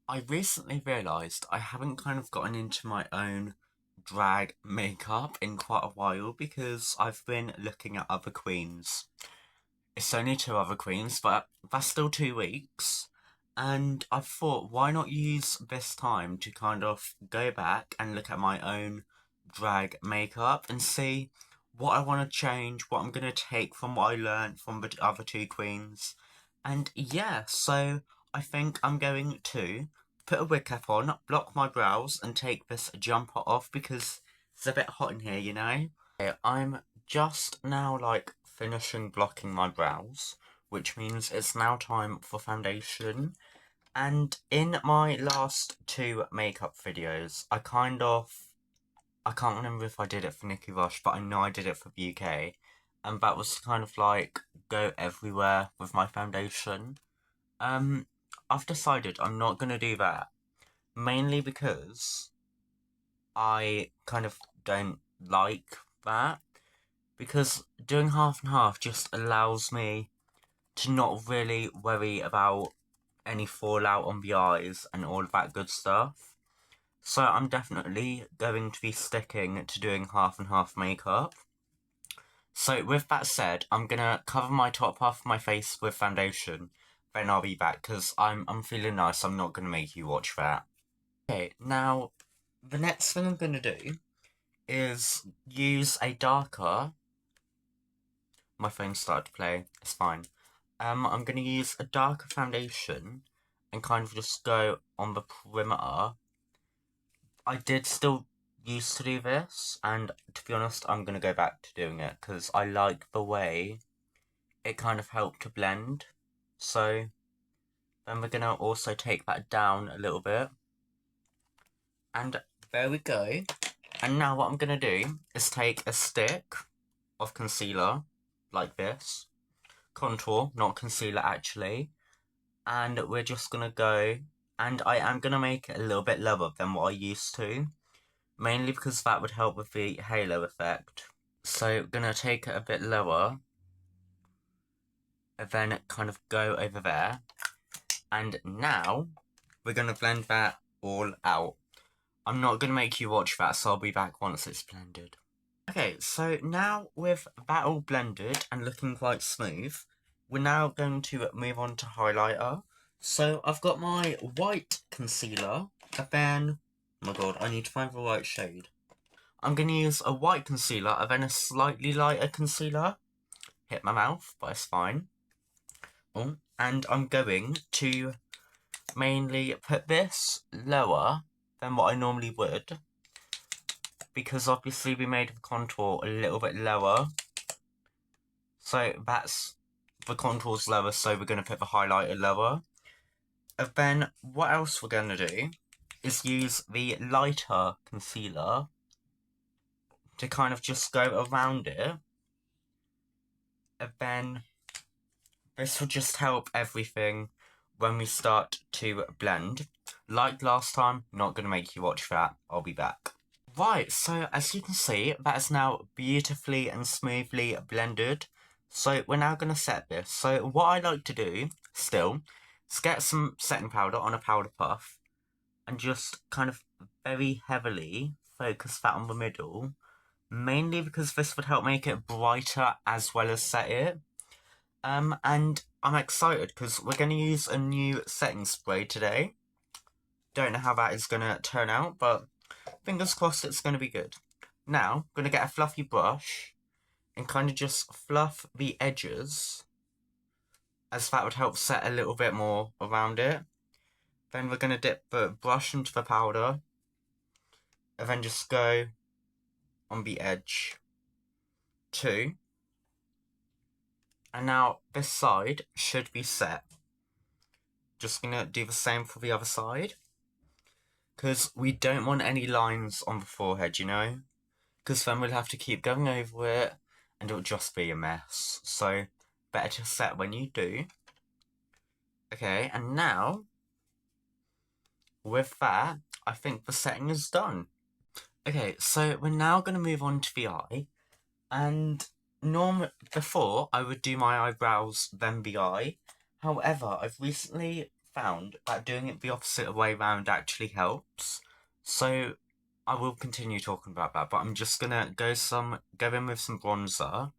I recently realised I haven't kind of gotten into my own drag makeup in quite a while because I've been looking at other queens. It's only two other queens, but that's still 2 weeks. And I thought, why not use this time to kind of go back and look at my own drag makeup and see what I want to change, what I'm going to take from what I learned from the other two queens. And yeah, so I think I'm going to put a wig cap on, block my brows, and take this jumper off because it's a bit hot in here, you know? Okay, I'm just now finishing blocking my brows, which means it's now time for foundation. And in my last two makeup videos, I can't remember if I did it for Nicki Rush, but I know I did it for UK. And that was kind of like go everywhere with my foundation. Um, I've decided I'm not going to do that. Mainly because I kind of don't like that. Because doing half and half just allows me to not really worry about any fallout on the eyes and all of that good stuff. So I'm definitely going to be sticking to doing half and half makeup. So with that said, I'm gonna cover my top half of my face with foundation. Then I'll be back because I'm feeling nice. I'm not gonna make you watch that. Okay, now the next thing I'm gonna do is use a darker. My phone started to play. It's fine. I'm gonna use a darker foundation and kind of just go on the perimeter. I did still used to do this, and to be honest, I'm gonna go back to doing it because I like the way it kind of helped to blend. So then we're gonna also take that down a little bit, and there we go. And now what I'm gonna do is take a stick of concealer like this, contour, not concealer actually, and we're just gonna go, and I am gonna make it a little bit lower than what I used to, mainly because that would help with the halo effect. So gonna take it a bit lower, and then kind of go over there, and now we're gonna blend that all out. I'm not gonna make you watch that, so I'll be back once it's blended. Okay, so now with that all blended and looking quite smooth, we're now going to move on to highlighter. So I've got my white concealer, and then, oh my god, I need to find the right shade. I'm going to use a white concealer and then a slightly lighter concealer. Hit my mouth, but it's fine. Oh, and I'm going to mainly put this lower than what I normally would, because obviously we made the contour a little bit lower. So that's, the contour's lower, so we're going to put the highlighter lower. And then what else we're going to do is use the lighter concealer to kind of just go around it. And then this will just help everything when we start to blend. Like last time, not going to make you watch that. I'll be back. Right, so as you can see, that is now beautifully and smoothly blended. So we're now going to set this. So what I like to do, still, is get some setting powder on a powder puff and just kind of very heavily focus that on the middle. Mainly because this would help make it brighter as well as set it. And I'm excited because we're going to use a new setting spray today. Don't know how that is going to turn out, but fingers crossed it's going to be good. Now, I'm going to get a fluffy brush and kind of just fluff the edges, as that would help set a little bit more around it. Then we're going to dip the brush into the powder, and then just go on the edge too. And now this side should be set. Just going to do the same for the other side, because we don't want any lines on the forehead, you know? Because then we'll have to keep going over it, and it'll just be a mess. So, better to set when you do. Okay, and now, with that, I think the setting is done. Okay, so we're now going to move on to the eye, and before I would do my eyebrows, then the eye. However, I've recently found that doing it the opposite way round actually helps. So I will continue talking about that, but I'm just gonna go in with some bronzer,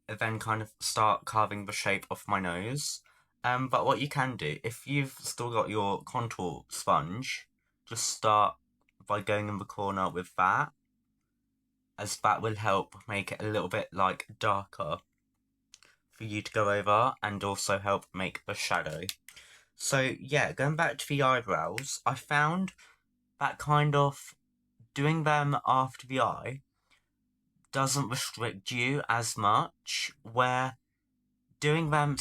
and then kind of start carving the shape of my nose. But what you can do, if you've still got your contour sponge, just start by going in the corner with that, as that will help make it a little bit like darker for you to go over, and also help make the shadow. So yeah, going back to the eyebrows, I found that kind of doing them after the eye doesn't restrict you as much, where doing them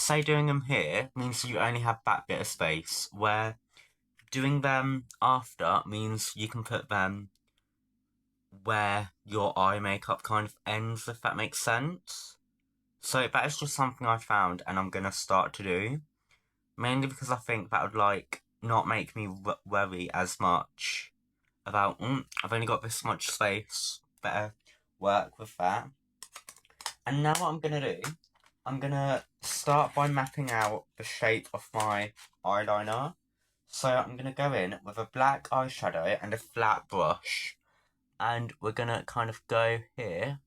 here means you only have that bit of space, where doing them after means you can put them where your eye makeup kind of ends, if that makes sense. So that is just something I found and I'm gonna start to do, mainly because I think that would like not make me worry as much about I've only got this much space, better work with that. And now what I'm gonna do, I'm gonna start by mapping out the shape of my eyeliner. So I'm gonna go in with a black eyeshadow and a flat brush, and we're gonna kind of go here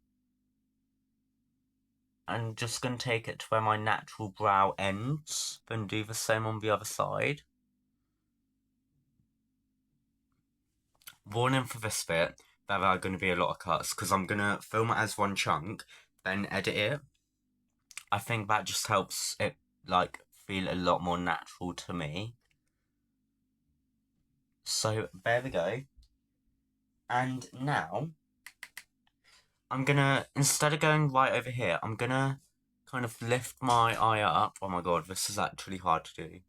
and just gonna take it to where my natural brow ends, then do the same on the other side. Warning for this bit, there are going to be a lot of cuts because I'm going to film it as one chunk, then edit it. I think that just helps it like feel a lot more natural to me. So there we go. And now I'm gonna, instead of going right over here, I'm gonna kind of lift my eye up. Oh my god, this is actually hard to do.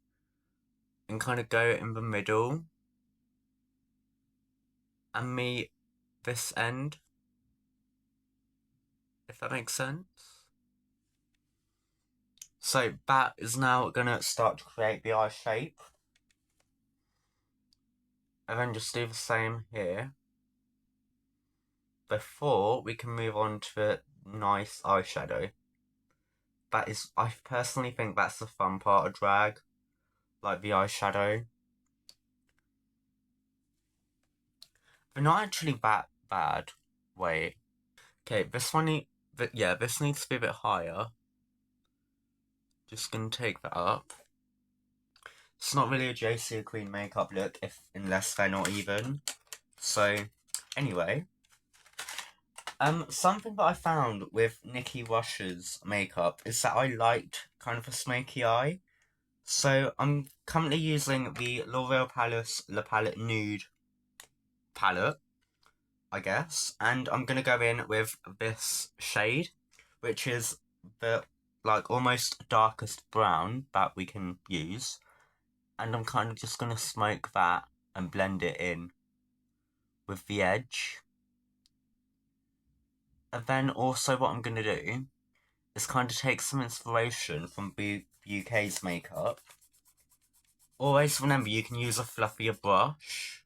And kind of go in the middle and meet this end, if that makes sense. So that is now gonna start to create the eye shape. And then just do the same here, before we can move on to the nice eyeshadow. That is, I personally think that's the fun part of drag, like the eyeshadow. They're not actually that bad. Wait. Okay, this needs to be a bit higher. Just gonna take that up. It's not really a JC Queen makeup look unless they're not even. So, anyway. Something that I found with Nikki Rush's makeup is that I liked kind of a smoky eye. So I'm currently using the L'Oreal Paris Le Palette Nude palette, I guess. And I'm gonna go in with this shade, which is the like almost darkest brown that we can use. And I'm kind of just gonna smoke that and blend it in with the edge. And then also what I'm gonna do is kind of take some inspiration from BUK's makeup. Always remember you can use a fluffier brush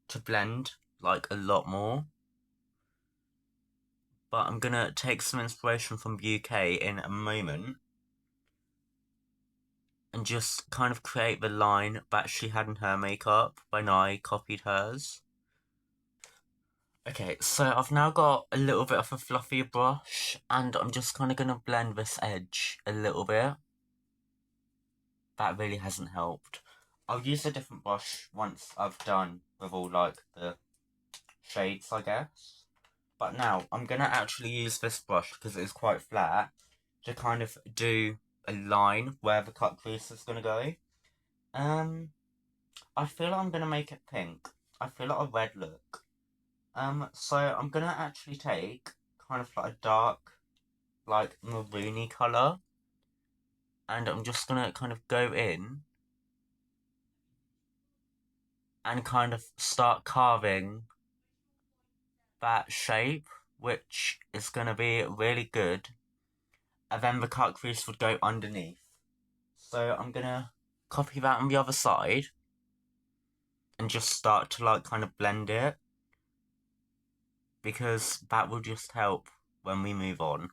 to blend like a lot more. But I'm gonna take some inspiration from BUK in a moment and just kind of create the line that she had in her makeup when I copied hers. Okay, so I've now got a little bit of a fluffier brush and I'm just kind of gonna blend this edge a little bit. That really hasn't helped. I'll use a different brush once I've done with all like the shades, I guess. But now I'm gonna actually use this brush because it is quite flat to kind of do a line where the cut crease is gonna go. I feel like I'm gonna make it pink. I feel like a red look. So I'm gonna actually take kind of like a dark, like maroony colour, and I'm just gonna kind of go in and kind of start carving that shape, which is gonna be really good. And then the cut crease would go underneath. So I'm gonna copy that on the other side and just start to like kind of blend it, because that will just help when we move on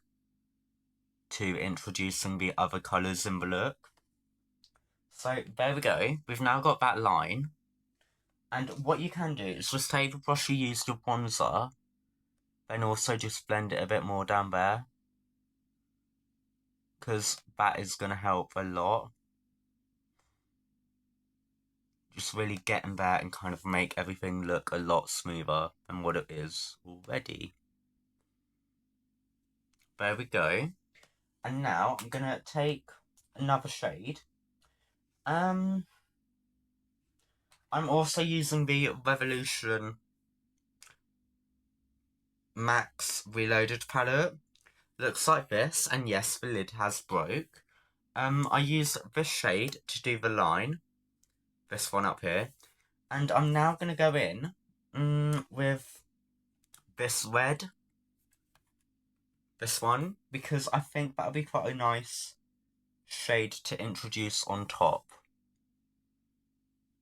to introducing the other colours in the look. So there we go. We've now got that line. And what you can do is just take the brush you used your bronzer, then also just blend it a bit more down there. Because that is going to help a lot. Just really get in there and kind of make everything look a lot smoother than what it is already. There we go. And now I'm going to take another shade. I'm also using the Revolution Max Reloaded palette. Looks like this, and yes, the lid has broke. I use this shade to do the line. This one up here. And I'm now going to go in with this red. This one, because I think that'll be quite a nice shade to introduce on top.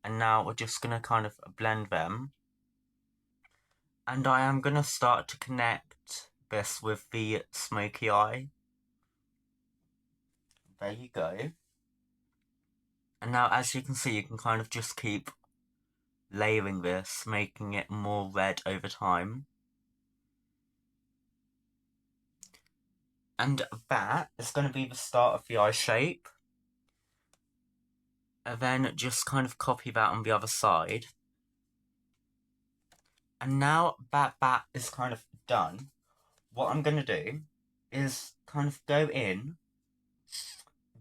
And now we're just going to kind of blend them. And I am going to start to connect this with the smoky eye. There you go. And now, as you can see, you can kind of just keep layering this, making it more red over time. And that is going to be the start of the eye shape. And then just kind of copy that on the other side. And now that is kind of done, what I'm going to do is kind of go in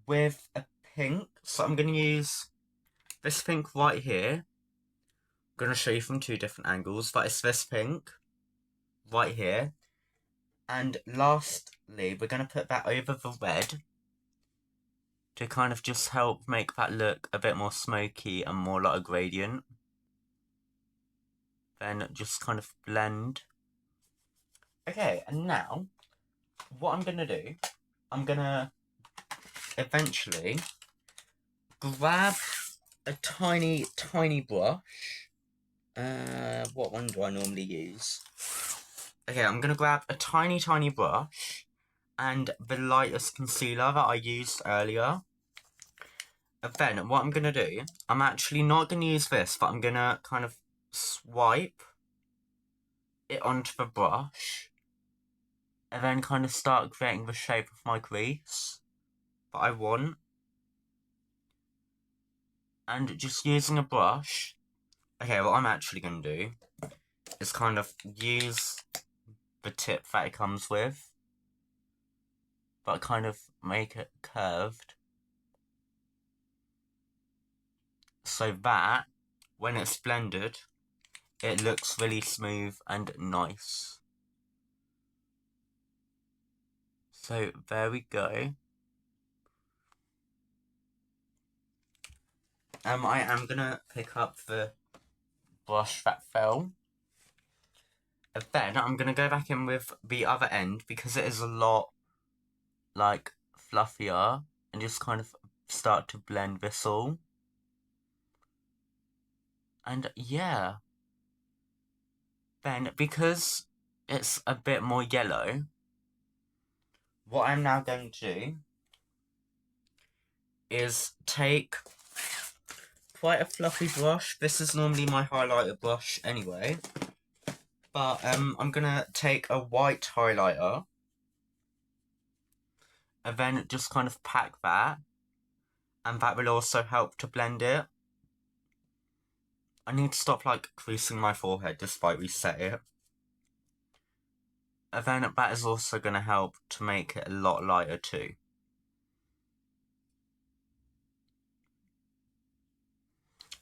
with a pink. So I'm going to use this pink right here. I'm going to show you from two different angles. That is this pink right here. And lastly, we're going to put that over the red to kind of just help make that look a bit more smoky and more like a gradient. Then just kind of blend. Okay, and now, what I'm going to do, I'm going to eventually grab a tiny brush. What one do I normally use? Okay, I'm going to grab a tiny brush and the lightest concealer that I used earlier. And then what I'm going to do, I'm actually not going to use this, but I'm going to kind of swipe it onto the brush and then kind of start creating the shape of my crease that I want. And just using a brush, okay, what I'm actually going to do is kind of use the tip that it comes with, but kind of make it curved. So that, when it's blended, it looks really smooth and nice. So there we go. I am gonna pick up the brush that fell. And then I'm gonna go back in with the other end because it is a lot like fluffier, and just kind of start to blend this all. And yeah. Then because it's a bit more yellow, what I'm now going to do is take quite a fluffy brush. This is normally my highlighter brush anyway. But I'm going to take a white highlighter and then just kind of pack that. And that will also help to blend it. I need to stop like creasing my forehead despite reset it. And then that is also going to help to make it a lot lighter too.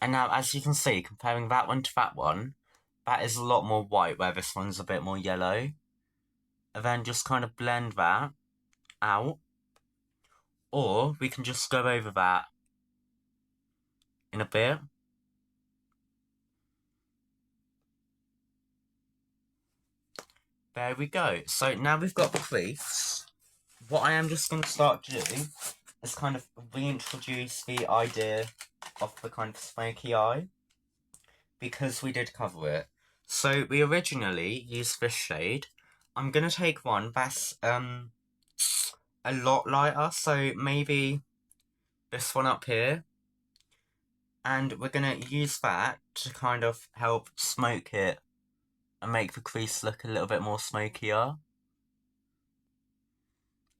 And now, as you can see, comparing that one to that one, that is a lot more white, where this one's a bit more yellow. And then just kind of blend that out. Or we can just go over that in a bit. There we go. So now we've got the crease. What I am just going to start to do is kind of reintroduce the idea of the kind of smoky eye, because we did cover it. So we originally used this shade. I'm going to take one that's a lot lighter, so maybe this one up here. And we're going to use that to kind of help smoke it and make the crease look a little bit more smokier.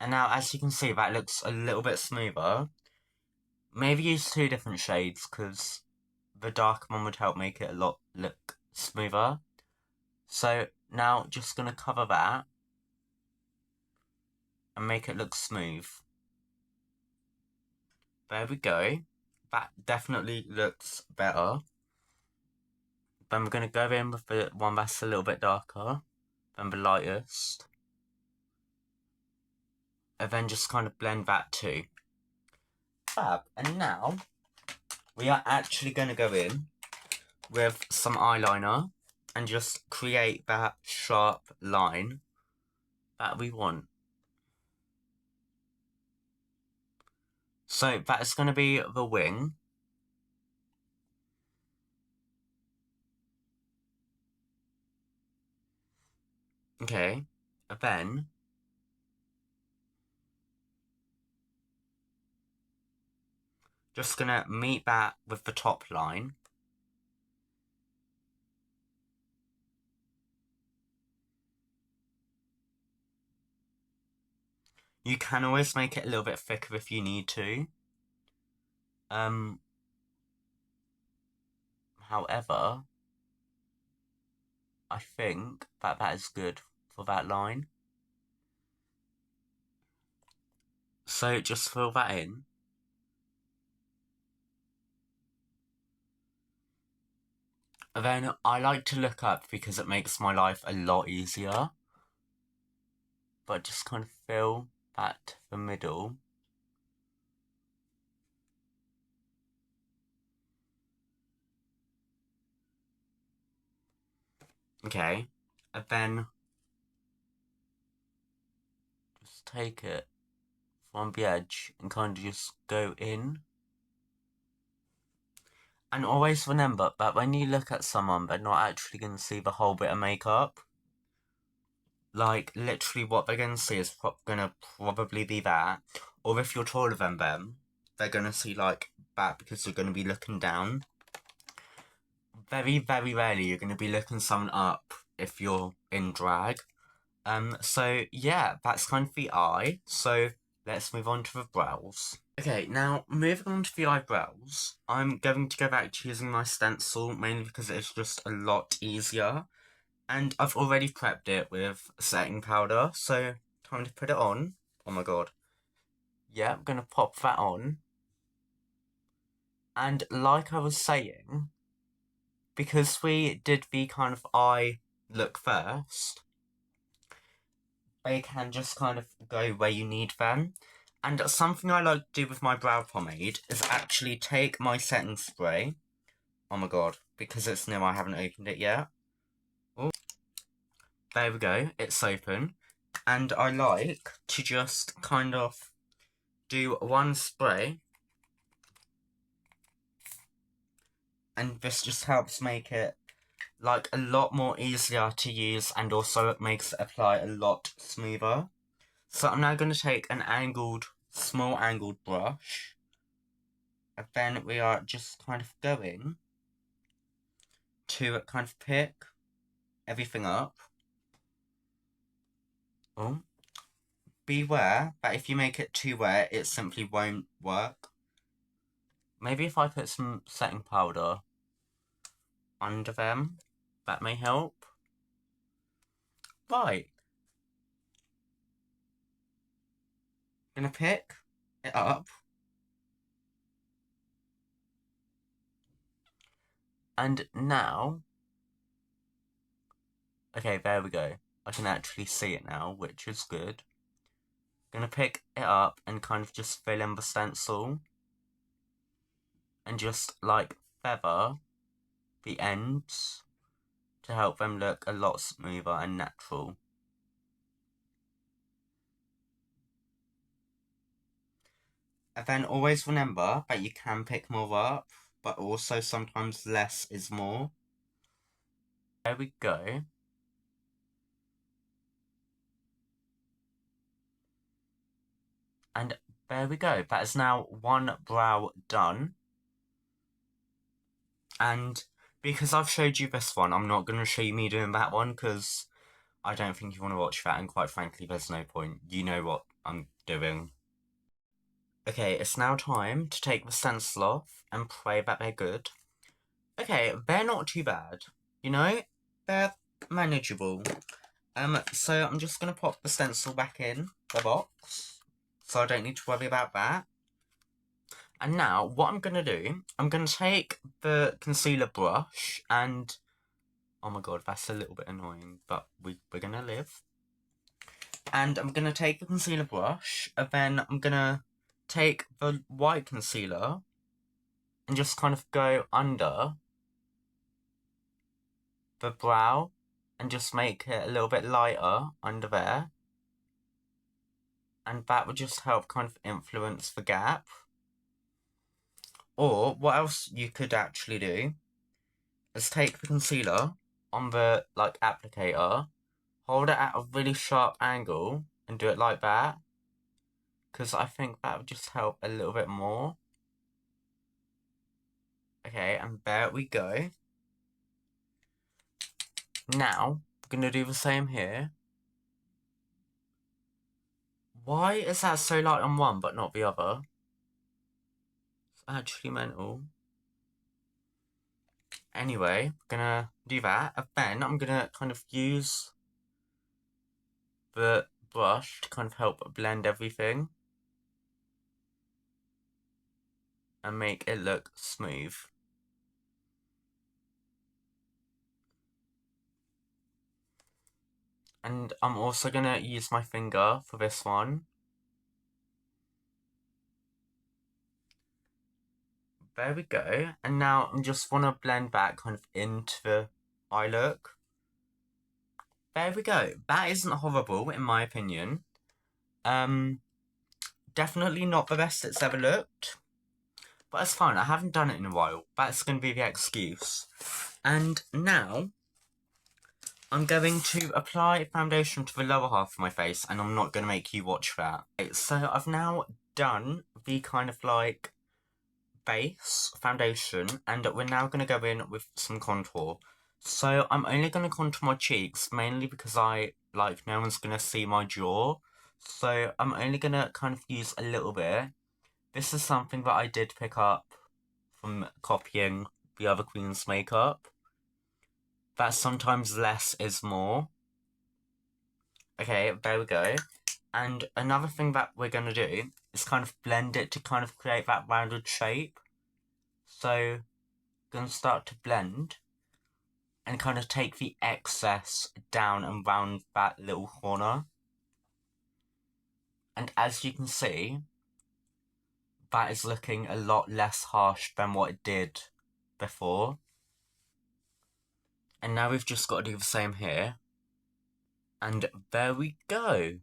And now, as you can see, that looks a little bit smoother. Maybe use 2 different shades, because the darker one would help make it a lot look smoother. So now, just going to cover that and make it look smooth. There we go. That definitely looks better. Then we're going to go in with the one that's a little bit darker than the lightest. And then just kind of blend that too. Fab. And now, we are actually going to go in with some eyeliner and just create that sharp line that we want. So that is going to be the wing. Okay, and then just going to meet that with the top line. You can always make it a little bit thicker if you need to. However, I think that is good for that line. So just fill that in. And then I like to look up because it makes my life a lot easier. But just kind of fill that to the middle. Okay, and then just take it from the edge and kind of just go in. And always remember that when you look at someone, they're not actually going to see the whole bit of makeup. Like, literally what they're going to see is going to probably be that. Or if you're taller than them, they're going to see, like, that because you're going to be looking down. Very, very rarely you're going to be looking someone up if you're in drag. So yeah, that's kind of the eye. So let's move on to the brows. Okay, now moving on to the eyebrows, I'm going to go back to using my stencil, mainly because it's just a lot easier. And I've already prepped it with setting powder, so time to put it on. Oh my god. Yeah, I'm gonna pop that on. And like I was saying, because we did the kind of eye look first, they can just kind of go where you need them. And something I like to do with my brow pomade is actually take my setting spray. Oh my god, because it's new, I haven't opened it yet. Oh, there we go, it's open. And I like to just kind of do one spray. And this just helps make it like a lot more easier to use, and also it makes it apply a lot smoother. So I'm now going to take an small angled brush, and then we are just kind of going to kind of pick everything up. Oh, beware that if you make it too wet, it simply won't work. Maybe if I put some setting powder under them, that may help. Right. Gonna pick it up. And now, okay, there we go. I can actually see it now, which is good. Gonna pick it up and kind of just fill in the stencil. And just, like, feather the ends to help them look a lot smoother and natural. And then always remember that you can pick more up, but also sometimes less is more. There we go. And there we go. That is now one brow done. And because I've showed you this one, I'm not going to show you me doing that one because I don't think you want to watch that, and quite frankly, there's no point. You know what I'm doing. Okay, it's now time to take the stencil off and pray that they're good. Okay, they're not too bad. You know, they're manageable. So I'm just gonna pop the stencil back in the box, so I don't need to worry about that. And now, what I'm gonna do, I'm gonna take the concealer brush and... Oh my god, that's a little bit annoying, but we're gonna live. And I'm gonna take the concealer brush, and then I'm gonna take the white concealer and just kind of go under the brow and just make it a little bit lighter under there. And that would just help kind of influence the gap. Or what else you could actually do is take the concealer on the applicator, hold it at a really sharp angle and do it like that, because I think that would just help a little bit more. Okay, and there we go. Now, I'm going to do the same here. Why is that so light on one but not the other? It's actually mental. Anyway, I'm gonna do that, and then I'm gonna kind of use the brush to kind of help blend everything and make it look smooth. And I'm also gonna use my finger for this one. There we go. And now I just want to blend that kind of into the eye look. There we go. That isn't horrible, in my opinion. Definitely not the best it's ever looked. But it's fine, I haven't done it in a while. That's going to be the excuse. And now, I'm going to apply foundation to the lower half of my face, and I'm not going to make you watch that. Okay, so I've now done the kind of like base foundation, and we're now going to go in with some contour. So I'm only going to contour my cheeks, mainly because no one's going to see my jaw. So I'm only going to kind of use a little bit. This is something that I did pick up from copying the other queen's makeup. That sometimes less is more. Okay, there we go. And another thing that we're going to do is kind of blend it to kind of create that rounded shape. So, going to start to blend and kind of take the excess down and round that little corner. And as you can see, that is looking a lot less harsh than what it did before. And now we've just got to do the same here. And there we go.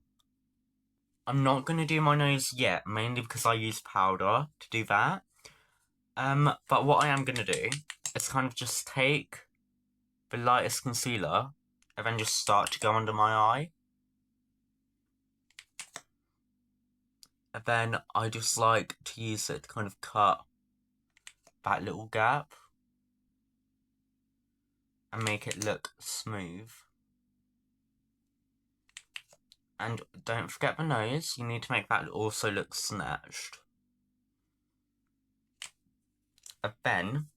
I'm not going to do my nose yet, mainly because I use powder to do that. But what I am going to do is kind of just take the lightest concealer and then just start to go under my eye. And then I just like to use it to kind of cut that little gap and make it look smooth. And don't forget the nose, you need to make that also look snatched. And then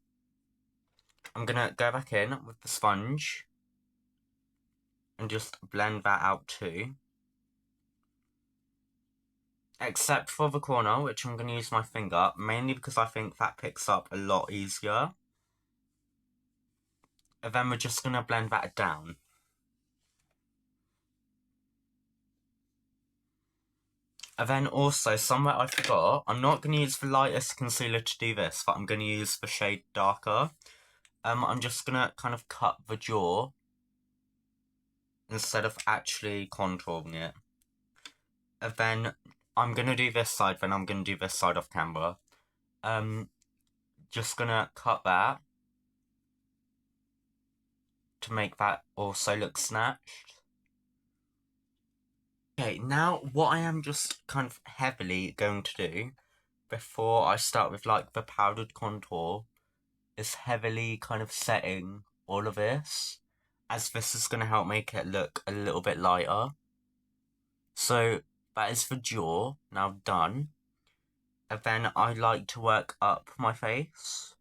I'm gonna go back in with the sponge and just blend that out too. Except for the corner, which I'm gonna use my finger, mainly because I think that picks up a lot easier. And then we're just gonna blend that down. And then also, somewhere I forgot, I'm not going to use the lightest concealer to do this, but I'm going to use the shade darker. I'm just going to kind of cut the jaw instead of actually contouring it. And then I'm going to do this side, then I'm going to do this side off camera. Just going to cut that to make that also look snatched. Okay, now what I am just kind of heavily going to do before I start with like the powdered contour is heavily kind of setting all of this, as this is going to help make it look a little bit lighter. So that is the jaw now done. And then I like to work up my face.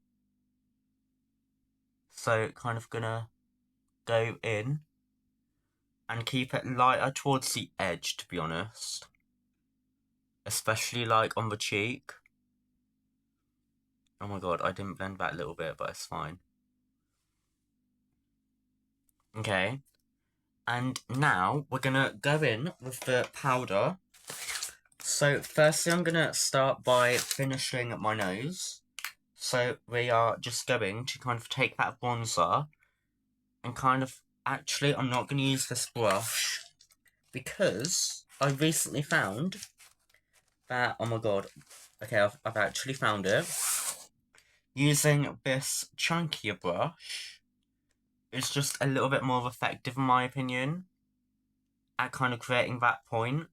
So kind of gonna go in and keep it lighter towards the edge, to be honest. Especially like on the cheek. Oh my god, I didn't blend that a little bit, but it's fine. Okay. And now we're gonna go in with the powder. So firstly I'm gonna start by finishing my nose. So we are just going to kind of take that bronzer and kind of... Actually, I'm not going to use this brush because I recently found that... Oh my god. Okay, I've actually found it. Using this chunkier brush is just a little bit more effective, in my opinion, at kind of creating that point.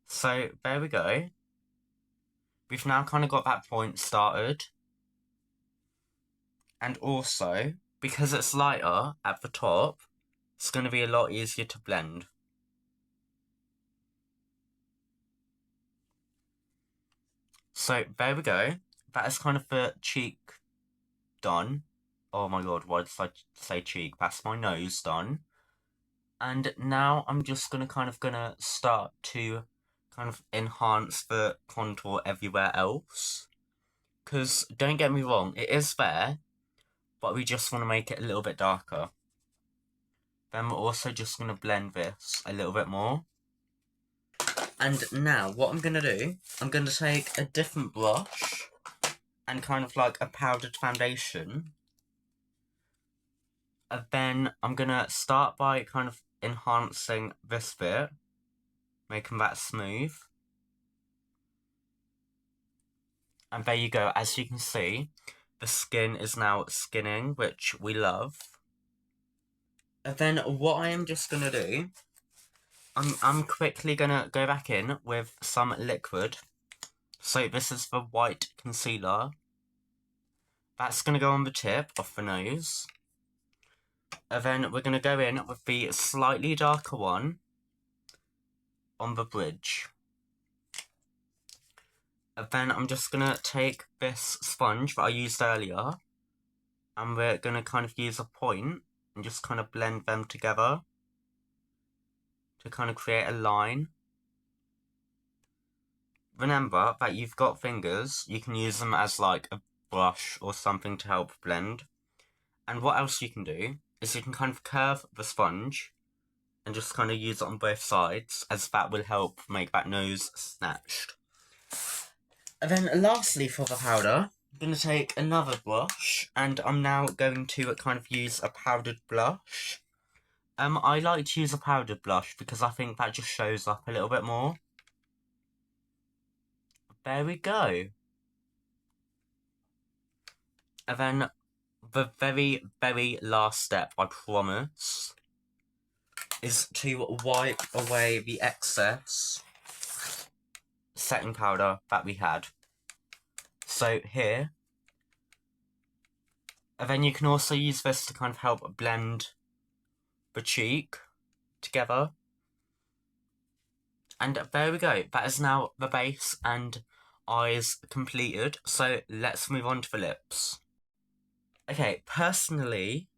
So, there we go. We've now kind of got that point started. And also, because it's lighter at the top, it's going to be a lot easier to blend. So, there we go. That is kind of the cheek done. Oh my god, why did I say cheek? That's my nose done. And now I'm just gonna start to kind of enhance the contour everywhere else. Because, don't get me wrong, it is there, but we just want to make it a little bit darker. Then we're also just going to blend this a little bit more. And now, what I'm going to do, I'm going to take a different brush and kind of like a powdered foundation. And then I'm going to start by kind of enhancing this bit, making that smooth. And there you go, as you can see, the skin is now skinning, which we love. And then what I am just going to do, I'm quickly going to go back in with some liquid. So this is the white concealer. That's going to go on the tip of the nose. And then we're going to go in with the slightly darker one on the bridge. And then I'm just going to take this sponge that I used earlier, and we're going to kind of use a point and just kind of blend them together to kind of create a line. Remember that you've got fingers, you can use them as like a brush or something to help blend. And what else you can do is you can kind of curve the sponge and just kind of use it on both sides, as that will help make that nose snatched. And then lastly for the powder, I'm going to take another brush, and I'm now going to kind of use a powdered blush. I like to use a powdered blush because I think that just shows up a little bit more. There we go. And then the very, very last step, I promise, is to wipe away the excess setting powder that we had. So here, and then you can also use this to kind of help blend the cheek together. And there we go, that is now the base and eyes completed, so let's move on to the lips. Okay, personally,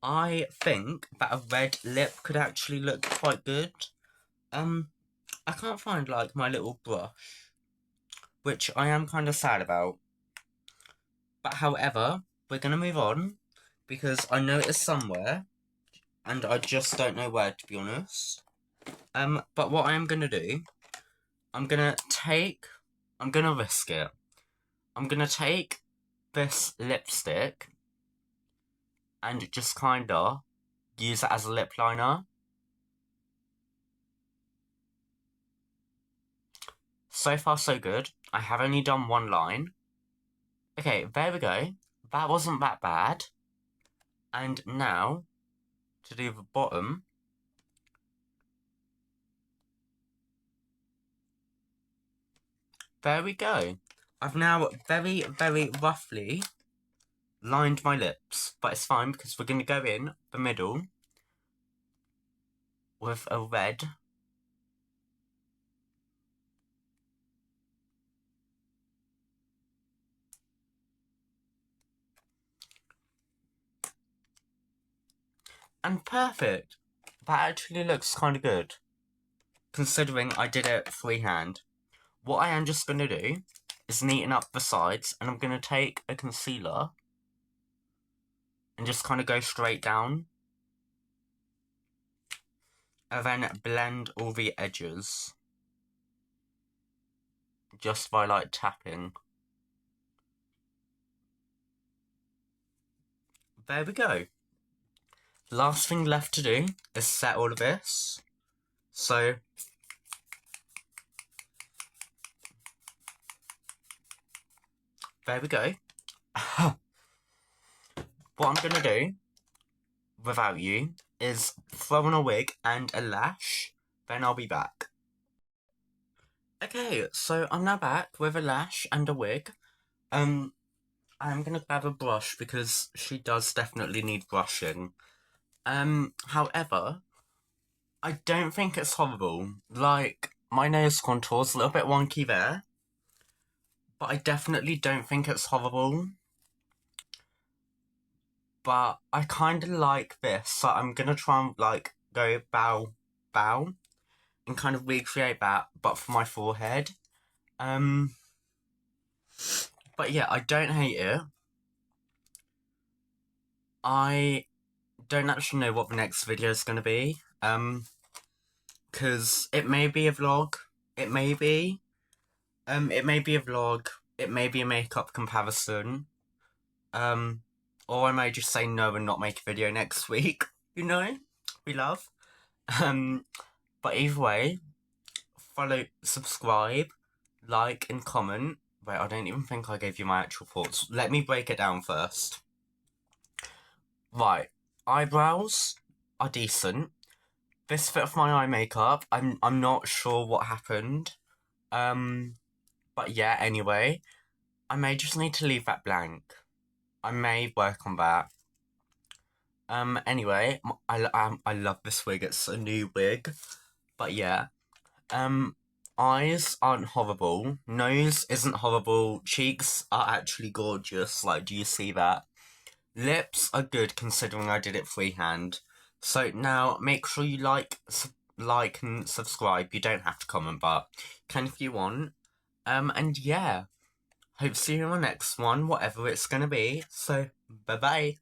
I think that a red lip could actually look quite good. I can't find, like, my little brush, which I am kind of sad about. But however, we're going to move on, because I know it is somewhere, and I just don't know where, to be honest. But what I am going to do, I'm going to risk it. I'm going to take this lipstick and just kind of use it as a lip liner. So far, so good. I have only done one line. Okay, there we go. That wasn't that bad. And now, to do the bottom. There we go. I've now very, very roughly lined my lips, but it's fine because we're going to go in the middle with a red. And perfect. That actually looks kind of good, considering I did it freehand. What I am just going to do is neaten up the sides, and I'm going to take a concealer and just kind of go straight down. And then blend all the edges. Just by, like, tapping. There we go. Last thing left to do is set all of this. So, there we go. What I'm going to do, without you, is throw on a wig and a lash. Then I'll be back. Okay, so I'm now back with a lash and a wig. I'm going to grab a brush because she does definitely need brushing. However, I don't think it's horrible. Like, my nose contour's a little bit wonky there, but I definitely don't think it's horrible. But I kind of like this, so I'm gonna try and, like, go bow, and kind of recreate that, but for my forehead. But yeah, I don't hate it. I don't actually know what the next video is gonna be, because it may be a vlog, it may be a vlog, it may be a makeup comparison, or I may just say no and not make a video next week, you know, we love. But either way, follow, subscribe, like, and comment. Wait, I don't even think I gave you my actual thoughts. Let me break it down first. Right, eyebrows are decent. This fit of my eye makeup, I'm not sure what happened. But yeah, anyway, I may just need to leave that blank. I may work on that. Anyway, I love this wig. It's a new wig. But yeah, eyes aren't horrible. Nose isn't horrible. Cheeks are actually gorgeous. Like, do you see that? Lips are good considering I did it freehand. So now make sure you like and subscribe. You don't have to comment, but can if you want. And yeah, hope to see you in my next one, whatever it's gonna be. So bye bye.